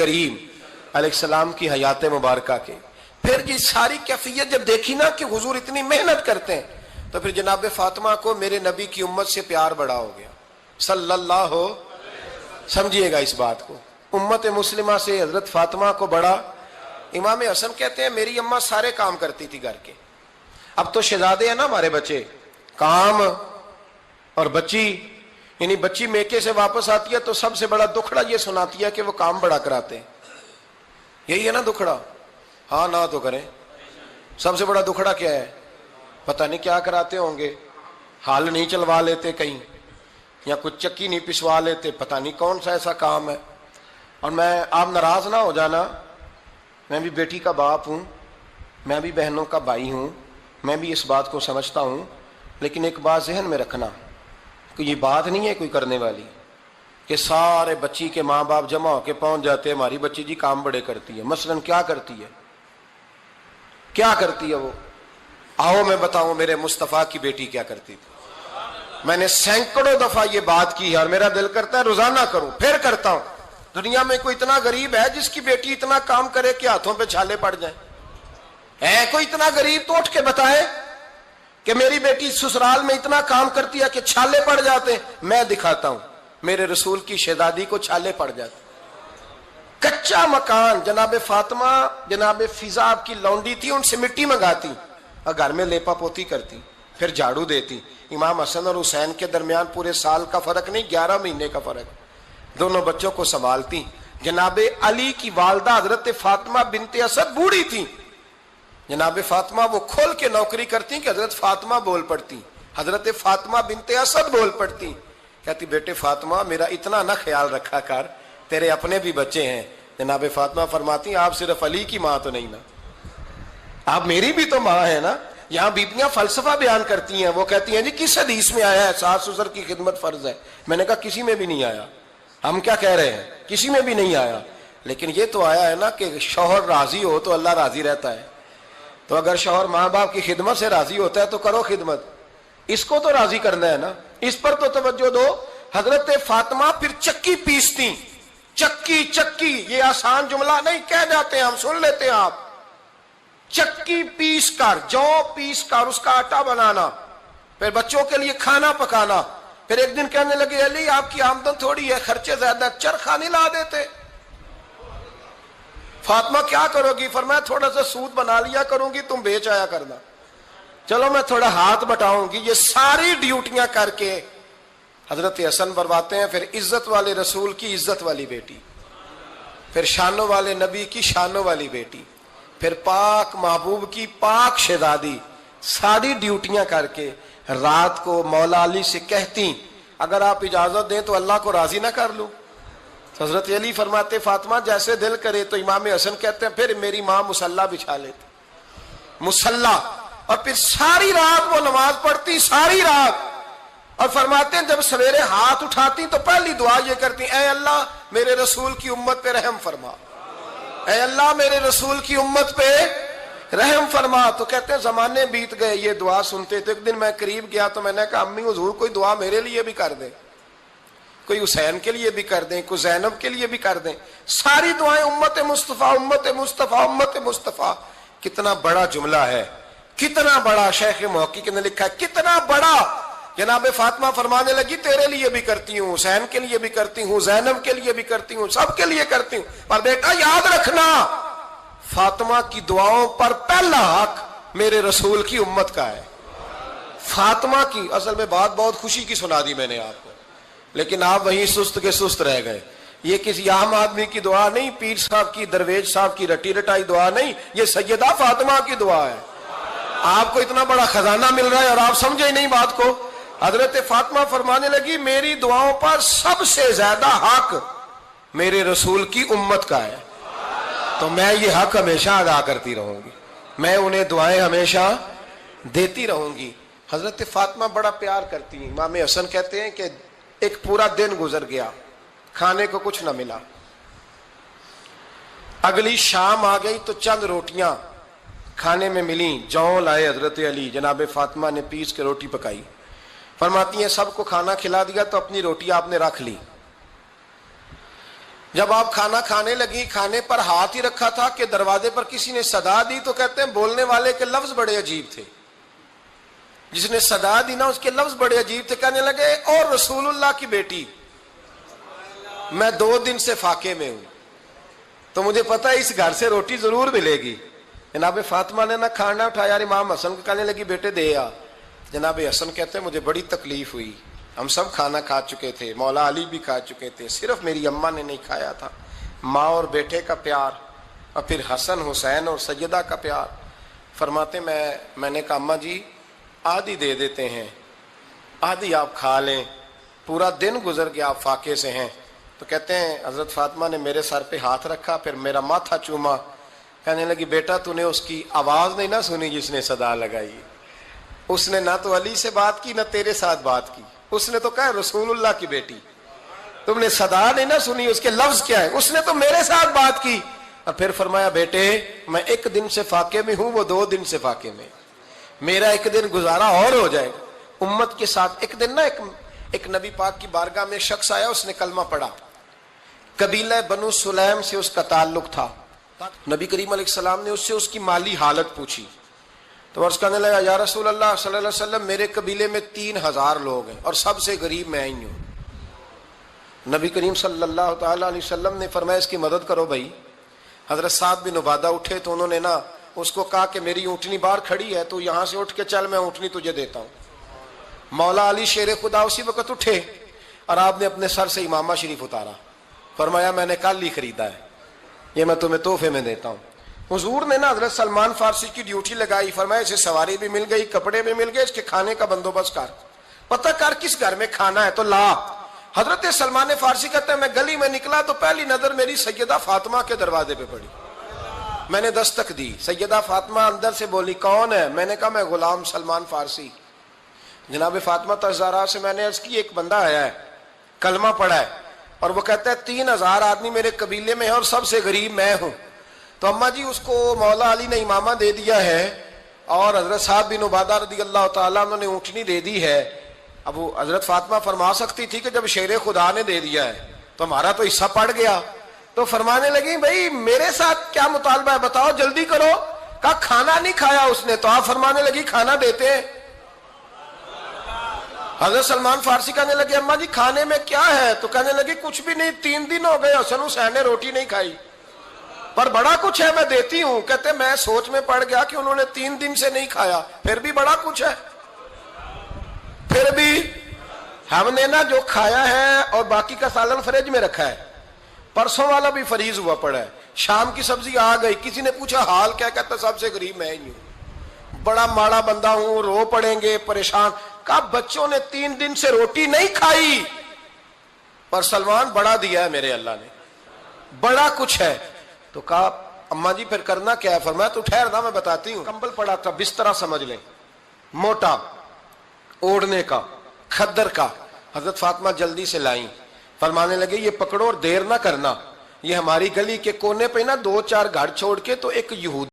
کریم علیہ السلام کی حیات مبارکہ کے. پھر یہ ساری کیفیت جب دیکھی نا کہ حضور اتنی محنت کرتے ہیں, تو پھر جناب فاطمہ کو میرے نبی کی امت سے پیار بڑا ہو گیا صلی اللہ ہو. سمجھیے گا اس بات کو, امت مسلمہ سے حضرت فاطمہ کو بڑا. امام حسن کہتے ہیں میری اماں سارے کام کرتی تھی گھر کے. اب تو شہزادے ہیں نا ہمارے بچے, کام اور بچی, یعنی بچی میکے سے واپس آتی ہے تو سب سے بڑا دکھڑا یہ سناتی ہے کہ وہ کام بڑا کراتے ہیں. یہی ہے نا دکھڑا, ہاں نہ تو کریں. سب سے بڑا دکھڑا کیا ہے؟ پتہ نہیں کیا کراتے ہوں گے, ہال نہیں چلوا لیتے کہیں, یا کچھ چکی نہیں پسوا لیتے, پتہ نہیں کون سا ایسا کام ہے. اور میں, آپ ناراض نہ ہو جانا, میں بھی بیٹی کا باپ ہوں, میں بھی بہنوں کا بھائی ہوں, میں بھی اس بات کو سمجھتا ہوں, لیکن ایک بات ذہن میں رکھنا کہ یہ بات نہیں ہے کوئی کرنے والی کہ سارے بچی کے ماں باپ جمع ہو کے پہنچ جاتے ہیں ہماری بچی جی کام بڑے کرتی ہے. مثلاً کیا کرتی ہے, کیا کرتی ہے وہ؟ آؤ میں بتاؤں میرے مصطفیٰ کی بیٹی کیا کرتی تھی. میں نے سینکڑوں دفعہ یہ بات کی ہے اور میرا دل کرتا ہے روزانہ کروں, پھر کرتا ہوں. دنیا میں کوئی اتنا غریب ہے جس کی بیٹی اتنا کام کرے کہ ہاتھوں پہ چھالے پڑ جائیں؟ ہے کوئی اتنا غریب تو اٹھ کے بتائے کہ میری بیٹی سسرال میں اتنا کام کرتی ہے کہ چھالے پڑ جاتے ہیں. میں دکھاتا ہوں, میرے رسول کی شہزادی کو چھالے پڑ جاتے. کچا مکان, جناب فاطمہ جناب فضا آپ کی لونڈی تھی, ان سے مٹی منگاتی اور گھر میں لیپا پوتی کرتی, پھر جھاڑو دیتی. امام حسن اور حسین کے درمیان پورے سال کا فرق نہیں, 11 مہینے کا فرق. دونوں بچوں کو سنبھالتی. جناب علی کی والدہ حضرت فاطمہ بنت اسد بوڑھی تھی. جناب فاطمہ وہ کھول کے نوکری کرتی کہ حضرت فاطمہ بول پڑتی, حضرت فاطمہ بنت اسد بول پڑتی. کہتی بیٹے فاطمہ میرا اتنا نہ خیال رکھا کر, تیرے اپنے بھی بچے ہیں. جناب فاطمہ فرماتی آپ صرف علی کی ماں تو نہیں نا, آپ میری بھی تو ماں ہے نا. یہاں بیبیاں فلسفہ بیان کرتی ہیں, وہ کہتی ہیں جی کس حدیث میں آیا ہے ساس سسر کی خدمت فرض ہے؟ میں نے کہا کسی میں بھی نہیں آیا. ہم کیا کہہ رہے ہیں, کسی میں بھی نہیں آیا. لیکن یہ تو آیا ہے نا کہ شوہر راضی ہو تو اللہ راضی رہتا ہے. تو اگر شوہر ماں باپ کی خدمت سے راضی ہوتا ہے تو کرو خدمت, اس کو تو راضی کرنا ہے نا, اس پر تو توجہ دو. حضرت فاطمہ پھر چکی پیستی. چکی چکی یہ آسان جملہ نہیں, کہہ جاتے ہیں ہم, سن لیتے ہیں آپ. چکی پیس کر, جو پیس کر اس کا آٹا بنانا, پھر بچوں کے لیے کھانا پکانا. پھر ایک دن کہنے لگے علی آپ کی آمدن تھوڑی ہے, خرچے زیادہ, چرخا نہیں لا دیتے. فاطمہ کیا کرو گی؟ فرمایا تھوڑا سا سود بنا لیا کروں گی, تم بیچ آیا کرنا. چلو میں تھوڑا ہاتھ بٹاؤں گی. یہ ساری ڈیوٹیاں کر کے حضرت حسن برواتے ہیں. پھر عزت والے رسول کی عزت والی بیٹی, پھر شانوں والے نبی کی شانوں والی بیٹی, پھر پاک محبوب کی پاک شہزادی, ساری ڈیوٹیاں کر کے رات کو مولا علی سے کہتی اگر آپ اجازت دیں تو اللہ کو راضی نہ کر لوں. حضرت علی فرماتے فاطمہ جیسے دل کرے. تو امام حسن کہتے ہیں پھر میری ماں مصلا بچھا لیتی, مصلا, اور پھر ساری رات وہ نماز پڑھتی, ساری رات. اور فرماتے ہیں جب سویرے ہاتھ اٹھاتی تو پہلی دعا یہ کرتی اے اللہ میرے رسول کی امت پہ رحم فرما, اے اللہ میرے رسول کی امت پہ رحم فرما. تو کہتے ہیں زمانے بیت گئے یہ دعا سنتے. تو ایک دن میں قریب گیا تو میں نے کہا امی حضور کوئی دعا میرے لیے بھی کر دیں, کوئی حسین کے لیے بھی کر دیں, کوئی زینب کے لیے بھی کر دیں. ساری دعائیں امت مصطفیٰ امت مصطفیٰ امت مصطفیٰ. کتنا بڑا جملہ ہے, کتنا بڑا. شیخ محقق نے لکھا ہے کتنا بڑا. جناب فاطمہ فرمانے لگی تیرے لیے بھی کرتی ہوں, حسین کے لیے بھی کرتی ہوں, زینب کے لیے بھی کرتی ہوں, سب کے لیے کرتی ہوں. پر بیٹا یاد رکھنا فاطمہ کی دعاؤں پر پہلا حق میرے رسول کی امت کا ہے. فاطمہ کی اصل میں بات بہت خوشی کی سنا دی میں نے آپ کو, لیکن آپ وہیں سست کے سست رہ گئے. یہ کسی عام آدمی کی دعا نہیں, پیر صاحب کی, درویش صاحب کی رٹی رٹائی دعا نہیں, یہ سیدہ فاطمہ کی دعا ہے. آپ کو اتنا بڑا خزانہ مل رہا ہے اور آپ سمجھے ہی نہیں بات کو. حضرت فاطمہ فرمانے لگی میری دعاؤں پر سب سے زیادہ حق میرے رسول کی امت کا ہے, تو میں یہ حق ہمیشہ ادا کرتی رہوں گی, میں انہیں دعائیں ہمیشہ دیتی رہوں گی. حضرت فاطمہ بڑا پیار کرتی ہیں. امام حسن کہتے ہیں کہ ایک پورا دن گزر گیا, کھانے کو کچھ نہ ملا. اگلی شام آ گئی تو چند روٹیاں کھانے میں ملیں, جوں لائے حضرت علی. جناب فاطمہ نے پیس کے روٹی پکائی. فرماتی ہیں سب کو کھانا کھلا دیا تو اپنی روٹی آپ نے رکھ لی. جب آپ کھانا کھانے لگی، کھانے پر ہاتھ ہی رکھا تھا کہ دروازے پر کسی نے صدا دی، تو کہتے ہیں بولنے والے کے لفظ بڑے عجیب تھے، جس نے صدا دی نا اس کے لفظ بڑے عجیب تھے، کہنے لگے اور رسول اللہ کی بیٹی میں 2 دن سے فاقے میں ہوں، تو مجھے پتا ہے اس گھر سے روٹی ضرور ملے گی۔ جناب فاطمہ نے نہ کھانا اٹھایا، امام حسن کو کہنے لگی بیٹے دے آ۔ جناب حسن کہتے ہیں مجھے بڑی تکلیف ہوئی، ہم سب کھانا کھا چکے تھے، مولا علی بھی کھا چکے تھے، صرف میری اماں نے نہیں کھایا تھا۔ ماں اور بیٹے کا پیار، اور پھر حسن حسین اور سیدہ کا پیار۔ فرماتے میں نے کہا اماں جی آدھی دے دیتے ہیں، آدھی آپ کھا لیں، پورا دن گزر گیا آپ فاقے سے ہیں۔ تو کہتے ہیں حضرت فاطمہ نے میرے سر پہ ہاتھ رکھا، پھر میرا ماتھا چوما، کہنے لگی بیٹا تو نے اس کی آواز نہیں نہ سنی جس نے صدا لگائی، اس نے نہ تو علی سے بات کی نہ تیرے ساتھ بات کی، اس نے تو کہا رسول اللہ کی بیٹی، تم نے صدا نہیں نہ سنی، اس کے لفظ کیا ہے، اس نے تو میرے ساتھ بات کی۔ اور پھر فرمایا بیٹے میں 1 دن سے فاقے میں ہوں، وہ 2 دن سے فاقے میں، میرا 1 دن گزارا اور ہو جائے گا امت کے ساتھ۔ ایک دن نا ایک نبی پاک کی بارگاہ میں شخص آیا، اس نے کلمہ پڑھا، قبیلہ بنو سلیم سے اس کا تعلق تھا۔ نبی کریم علیہ السلام نے اس سے اس کی مالی حالت پوچھی، تو عرض کرنے لگا یا رسول اللہ صلی اللہ علیہ وسلم میرے قبیلے میں 3000 لوگ ہیں اور سب سے غریب میں ہی ہوں۔ نبی کریم صلی اللہ تعالی علیہ وسلم نے فرمایا اس کی مدد کرو بھائی۔ حضرت سعد بن عبادہ اٹھے تو انہوں نے نا اس کو کہا کہ میری اونٹنی باہر کھڑی ہے تو یہاں سے اٹھ کے چل، میں اونٹنی تجھے دیتا ہوں۔ مولا علی شیر خدا اسی وقت اٹھے اور آپ نے اپنے سر سے امامہ شریف اتارا، فرمایا میں نے کل ہی خریدا ہے، یہ میں تمہیں تحفے میں دیتا ہوں۔ حضور نے نا حضرت سلمان فارسی کی ڈیوٹی لگائی، فرمایا اسے سواری بھی مل گئی، کپڑے بھی مل گئے، اس کے کھانے کا بندوبست کر، پتہ کر کس گھر میں کھانا ہے تو لا۔ حضرت سلمان فارسی کہتے ہیں میں گلی میں نکلا تو پہلی نظر میری سیدہ فاطمہ کے دروازے پہ پڑی، میں نے دستک دی، سیدہ فاطمہ اندر سے بولی کون ہے؟ میں نے کہا میں غلام سلمان فارسی۔ جناب فاطمہ تزارا سے میں نے عرض کی ایک بندہ آیا ہے، کلمہ پڑھا ہے، اور وہ کہتا ہے 3000 آدمی میرے قبیلے میں ہیں اور سب سے غریب میں ہوں۔ تو اماں جی اس کو مولا علی نے امامہ دے دیا ہے اور حضرت سعد بن عبادہ رضی اللہ تعالیٰ عنہ نے اونٹنی دے دی ہے۔ اب وہ حضرت فاطمہ فرما سکتی تھی کہ جب شیر خدا نے دے دیا ہے تو ہمارا تو حصہ پڑ گیا، تو فرمانے لگی بھائی میرے ساتھ کیا مطالبہ ہے بتاؤ جلدی کرو۔ کہا کھانا نہیں کھایا اس نے، تو آپ فرمانے لگی کھانا دیتے ہیں۔ حضرت سلمان فارسی کہنے لگے اماں جی کھانے میں کیا ہے؟ تو کہنے لگی کچھ بھی نہیں، 3 دن ہو گئے حسن حسین نے روٹی نہیں کھائی، پر بڑا کچھ ہے میں دیتی ہوں۔ کہتے میں سوچ میں پڑ گیا کہ انہوں نے 3 دن سے نہیں کھایا، پھر بھی بڑا کچھ ہے، پھر بھی ہم نے نا جو کھایا ہے اور باقی کا سالن فریج میں رکھا ہے، پرسوں والا بھی فریز ہوا پڑا ہے، شام کی سبزی آ گئی، کسی نے پوچھا حال کیا؟ کہتا سب سے غریب میں ہی ہوں، بڑا ماڑا بندہ ہوں، رو پڑیں گے پریشان۔ کہا بچوں نے 3 دن سے روٹی نہیں کھائی، پر سلمان بڑا دیا ہے میرے اللہ نے، بڑا کچھ ہے۔ تو کہا اماں جی پھر کرنا کیا ہے؟ فرمایا تو ٹھہر نا میں بتاتی ہوں۔ کمبل پڑا تھا، بسترا سمجھ لیں، موٹا اوڑھنے کا، کھدر کا، حضرت فاطمہ جلدی سے لائیں، فرمانے لگے یہ پکڑو اور دیر نہ کرنا، یہ ہماری گلی کے کونے پہ نا 2-4 گھر چھوڑ کے تو ایک یہودی